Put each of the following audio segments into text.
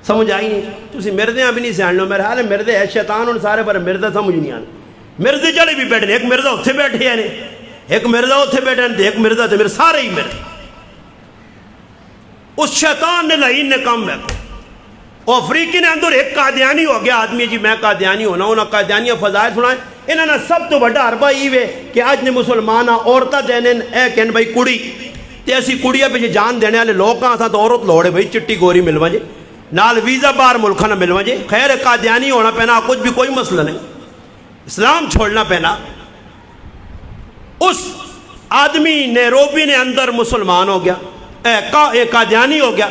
سمجھ آئی نہیں؟ تسی مردیاں بھی نہیں سیان لو، میرے حال ہے مردے ہے شیطان ان سارے پر مردہ سمجھ نہیں آنا. مردے چڑے بھی بیٹھے، ایک مردہ اتھے بیٹھے ہیں، ایک مردہ اتھے بیٹھے ہیں، ایک مردہ تھے، میرے سارے ہی مردے. اس شیطان نے لعین نے کام بیکھو. اور افریقی نے اندر ایک قادیانی ہو گیا آدمی جی میں قادیانی ہونا، انہاں قادیانیہ فضائل سنائیں. انہاں نے سب تو بڑا عربہ ہی وے کہ آج نے مسلمانہ عورتہ دینے اے کہن بھائی کڑی تے اسی کڑیہ پہ جان دینے والے لوگ کہاں تھا تو عورت لوڑے بھائی چٹی گوری ملوا جے نال ویزا بار ملکہ نہ ملوا جے. خیر قادیانی ہونا پہنا کچھ بھی کوئی مسئلہ نہیں، اسلام چھوڑنا پہنا. اس آدمی نیروبی نے اندر مسلمان ہو گیا، قادیانی ہو گیا.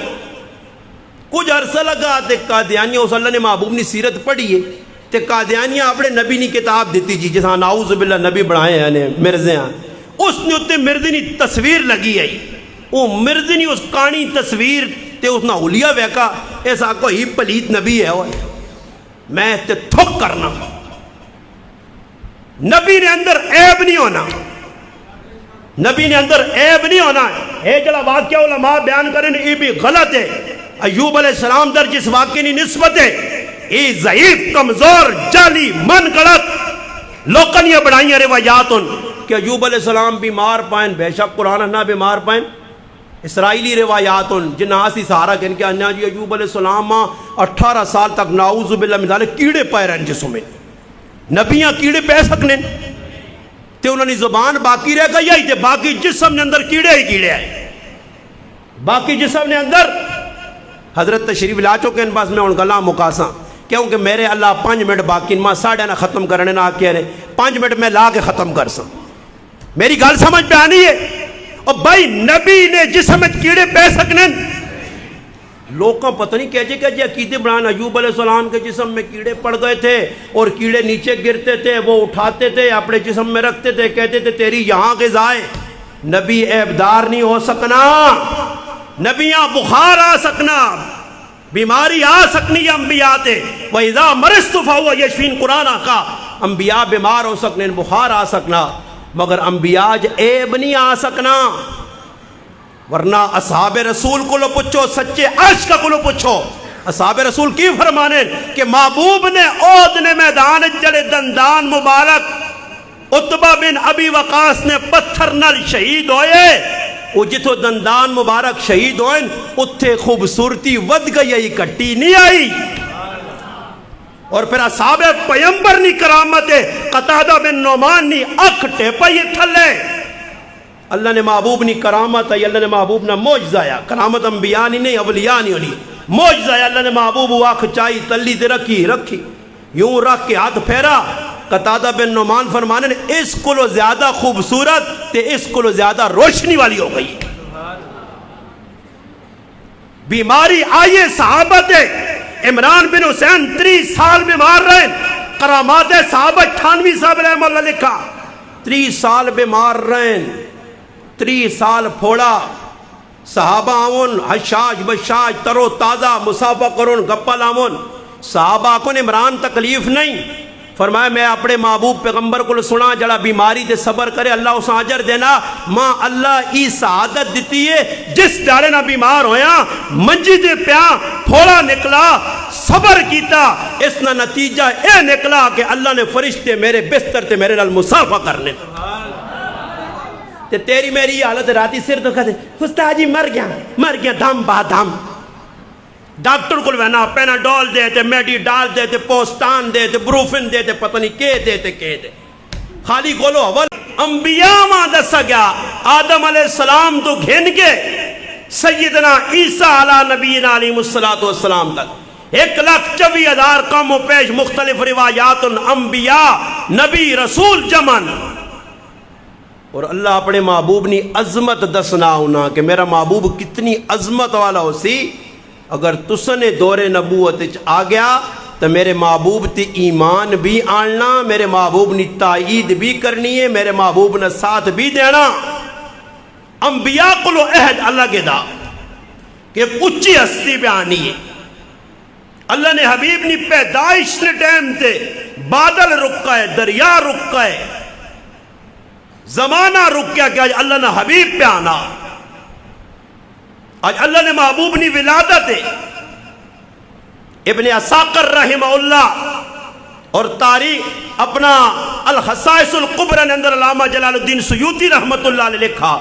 کچھ عرصہ لگا تے قادیانی اس اللہ نے محبوب نے سیرت پڑھی ہے تے قادیانی اپنے نبی نے کتاب دیتی جی جساں نعوذ باللہ نبی بڑھائے ہیں مرزے ہیں. اس نے اتے مردی نے تصویر لگی ہے، وہ مردی نے اس کانی تصویر تے اس نے اولیاء ویکا ایسا کو ہی پلیت نبی ہے. میں تے تھک کرنا نبی نے اندر عیب نہیں ہونا، نبی نے اندر عیب نہیں ہونا. اے جڑا واقعہ علماء بیان کریں یہ بھی غلط ہے. ایوب علیہ السلام در جس واقعی نہیں نسبت ہے یہ ضعیف کمزور جعلی من گڑت لوکن یہ بڑھائیں روایات کہ ایوب علیہ السلام بیمار پائیں، بے شک قرآن نہ بیمار پائیں. اسرائیلی روایات جنہاں آسی سہارا کہن کے انہاں جی ایوب علیہ السلام 18 سال تک نعوذ باللہ من ذالک کیڑے پائے رہن جسوں میں. نبیاں کیڑے پہ سکنے تے انہوں نے زبان باقی رہ گئی ہے تے باقی جسم نے اندر کیڑے ہی کیڑے آئے، باقی جسم نے اندر. حضرت تشریف لا چکے ہیں بس میں ان گلاں مکاساں کیونکہ میرے اللہ 5 منٹ باقی ماں ساڑھے نہ ختم کرنے نہ کہہ رہے 5 منٹ میں لا کے ختم کر ساں. میری گل سمجھ پہ آنی ہے. اور بھائی نبی نے جسم کیڑے پہ سکنے لوگوں پتہ نہیں کہجے عقیدے بنانا. ایوب علیہ السلام کے جسم میں کیڑے پڑ گئے تھے اور کیڑے نیچے گرتے تھے، وہ اٹھاتے تھے اپنے جسم میں رکھتے تھے، کہتے تھے تیری یہاں غذا ہے. نبی عیبدار نہیں ہو سکنا، نبیاں بخار آ سکنا، بیماری آ سکنی انبیاء تے. وَإِذَا مَرِضْتُ فَهُوَ يَشْفِينِ قرآن کا انبیاء بیمار ہو سکنے، بخار آ سکنا، مگر انبیاء عیب نہیں آ سکنا. ورنہ اصحاب رسول کو لو پچھو، سچے عشق کو لو پچھو. اصحاب رسول کی فرمانے کہ محبوب نے عود نے میدان جڑے دندان مبارک عتبہ بن ابی وقاص نے پتھر نل شہید ہوئے، وہ جتو دندان مبارک شہید ہوئے اتھے خوبصورتی ود گئی کٹی نہیں آئی. اور پھر اصحاب پیمبر نی کرامت قتادہ بن نعمان نی اکھ ٹیپا یہ تھلے. اللہ نے محبوب نی کرامت ہے، اللہ نے محبوب نہ معجزہ ہے. کرامت انبیاء نہیں اولیاء نہیں ہونی، معجزہ ہے. اللہ نے محبوب وہ اکھ چائی تلی تے رکھی یوں رکھ کے ہاتھ پھیرا. قتادہ بن نعمان فرمانے نے اس کو لو زیادہ خوبصورت تے اس کو لو زیادہ روشنی والی ہو گئی. بیماری آئیے صحابہ تے عمران بن حسین 30 سال بیمار رہے. کرامات صحابہ 98 صاحب رحمہ اللہ لکھا 30 سال بیمار رہے، 30 سال پھوڑا. صحابہ آمون حشاش بشاش ترو تازہ مسافہ کرون گپا لامون. صحابہ کو عمران تکلیف نہیں، فرمایا میں اپنے محبوب پیغمبر کو سنا جڑا بیماری تے صبر کرے اللہ اس اجر دینا. ماں اللہ ای سعادت دیتی ہے جس جاڑے نہ بیمار ہویا منجی دے پیا پھوڑا نکلا صبر کیتا، اس نہ نتیجہ اے نکلا کہ اللہ نے فرشتے میرے بستر تے میرے نال مسافہ کرنے. تے تیری میری حالت راتی سر تو کہتے استاد جی مر گیا دم با دم. ڈاکٹر کو لینا پیناڈول دے تے میڈی ڈال دے تے پوستان دے تے بروفن دے تے پتہ نہیں کہ دے خالی گولو اول. انبیاء ماں دسا گیا آدم علیہ السلام تو گھن کے سیدنا عیسیٰ علیہ نبینا علیہ السلام تک 1,24,000 کم و پیش مختلف روایات انبیاء نبی رسول جمن. اور اللہ اپنے محبوب نی عظمت دسنا ہونا کہ میرا محبوب کتنی عظمت والا ہو سی. اگر تسنے دور نبوت آ گیا تو میرے محبوب تی ایمان بھی آننا، میرے محبوب نی تائید بھی کرنی ہے، میرے محبوب نے ساتھ بھی دینا. انبیاء کو لو عہد اللہ کے دا کہ ایک اچھی ہستی پہ آنی ہے. اللہ نے حبیب نی پیدائش نے ٹائم تے بادل رکا ہے، دریا رکا ہے، زمانہ رک گیا کہ آج اللہ نے حبیب پہ آنا. آج اللہ نے محبوب نی ولادت ہے. ابن عساکر رحمہ اللہ اور تاریخ اپنا الخصائص القبرى نے اندر علامہ جلال الدین سیوطی رحمت اللہ علیہ لکھا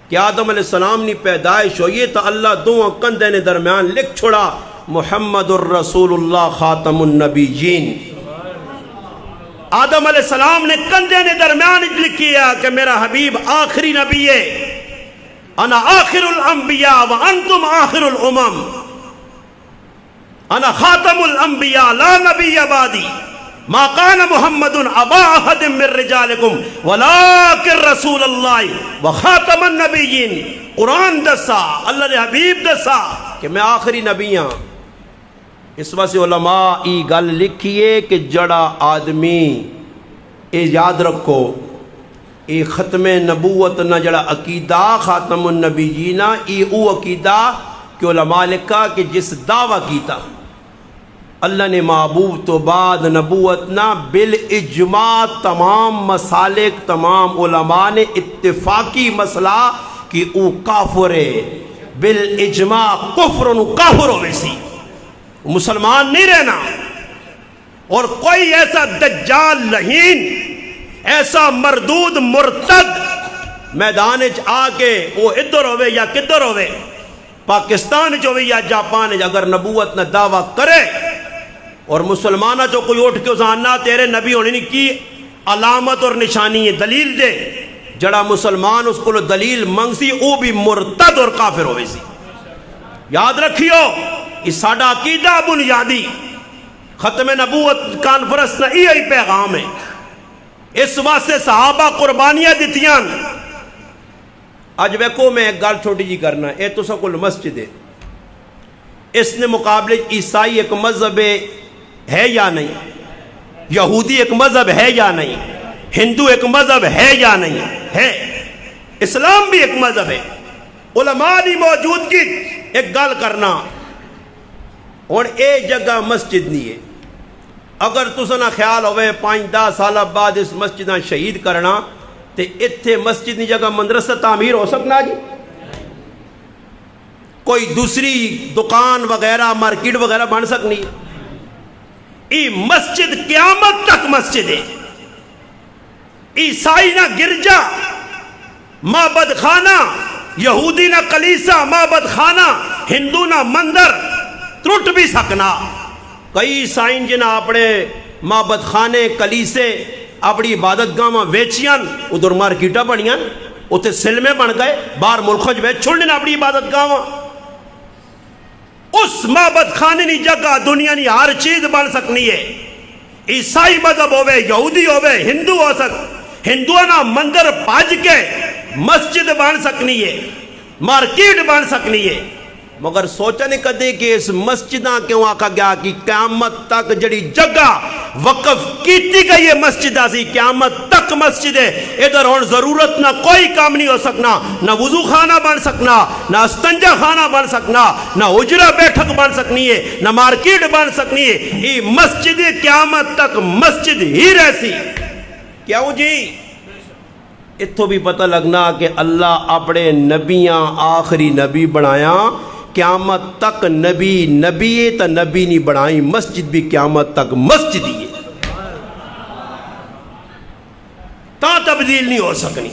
کہ آدم علیہ السلام نے پیدائش ہوئی تو اللہ دو کندھے نے درمیان لکھ چھوڑا محمد الرسول اللہ خاتم النبیین. آدم علیہ السلام نے کندھے نے درمیان لکھیا کہ میرا حبیب آخری نبی ہے. انا آخر الانبیاء وانتم آخر الامم. انا خاتم الانبیاء لا نبی بعدی. ما کان محمد ابا احد من رجالکم ولکن رسول اللہ وخاتم النبیین. قرآن دسا، اللہ نے حبیب دسا کہ میں آخری نبی ہاں. اس واسطے علماء ای گل لکھیے کہ جڑا آدمی اے یاد رکھو اے ختم نبوت نہ جڑا عقیدہ خاتم النبیین ای او عقیدہ کہ علماء لکھا کہ جس دعویٰ کیتا اللہ نے محبوب تو بعد نبوت نہ بالاجماع تمام مسالک تمام علماء نے اتفاقی مسئلہ کہ او کافر ہے. بالاجماع کفر و کافر ہو ویسی مسلمان نہیں رہنا. اور کوئی ایسا دجال لہین ایسا مردود مرتد میدان آ کے وہ ادھر ہوئے یا کدھر ہوئے پاکستان جو ہوئے یا جاپان اگر نبوت نہ دعویٰ کرے اور مسلمانہ جو کوئی اٹھ کے اسانا تیرے نبی ہونے نہیں کی علامت اور نشانی ہے دلیل دے جڑا مسلمان اس کو دلیل منگسی وہ بھی مرتد اور کافر ہوئے سی. یاد رکھیو اس ساڑھا عقیدہ بنیادی ختم نبوت کانفرنس نہ یہی پیغام ہے. اس واسطے صحابہ قربانیاں دیتیاں. آج ویکو میں ایک گل چھوٹی جی کرنا ہے. تو سا کل مسجد ہے اس نے مقابلے عیسائی ایک مذہب ہے یا نہیں, یہودی ایک مذہب ہے یا نہیں, ہندو ایک مذہب ہے یا نہیں ہے, اسلام بھی ایک مذہب ہے. علماء دی موجودگی ایک گل کرنا اور اے جگہ مسجد نہیں ہے. اگر تسنا خیال ہوئے 5-10 سال بعد اس مسجد شہید کرنا تے اتھے مسجد نہیں جگہ مدرسہ تعمیر ہو سکنا جی. کوئی دوسری دکان وغیرہ مارکیٹ وغیرہ بن سکنی. ای مسجد قیامت تک مسجد ہے. عیسائی نہ گرجا معبد خانہ, یہودی نہ کلیسا معبد خانہ, ہندو نہ مندر ٹوٹ بھی سکنا. کئی عیسائی جنہ اپنے معبد خانے کلیسے اپنی عبادت گاہ ویچیاں ادھر مارکیٹا بنیاں اتنے سلمے بن گئے باہر ملکوں ویچ چھوڑنے اپنی عبادت گاہ. اس معبد خانے کی جگہ دنیا کی ہر چیز بن سکنی ہے. عیسائی مذہب ہوئے یہودی ہوئے ہندو ہو ہندوؤں نہ مندر پاج کے مسجد بن سکنی ہے مارکیٹ بن سکنی ہے. مگر سوچا نہیں کدے کہ اس مسجداں کیوں آکھا گیا کہ قیامت تک جڑی جگہ وقف کیتی گئی ہے مسجد سی قیامت تک مسجد ہے. ادھر ہون ضرورت نہ کوئی کام نہیں ہو سکنا, نہ وضو خانہ بن سکنا, نہ استنجا خانہ بن سکنا, نہ اجرا بیٹھک بن سکنی ہے, نہ مارکیٹ بن سکنی ہے. یہ مسجد قیامت تک مسجد ہی رہسی. کیوں جی اتھو بھی پتہ لگنا کہ اللہ اپنے نبیاں آخری نبی بنایا قیامت تک نبی نبی تا نبی نہیں بنائی مسجد بھی قیامت تک مسجد ہی ہے. تا تبدیل نہیں ہو سکنی.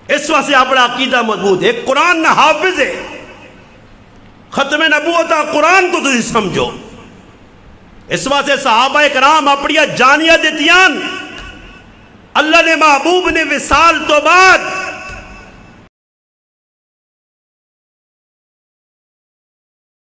اس واسطے اپنا عقیدہ مضبوط ہے. قرآن نہ حافظ ہے. ختم نبوت قرآن تو تھی سمجھو. اس واسطے صحابہ کرام اپنی جانیہ دیتیاں. اللہ نے محبوب نے وصال تو بعد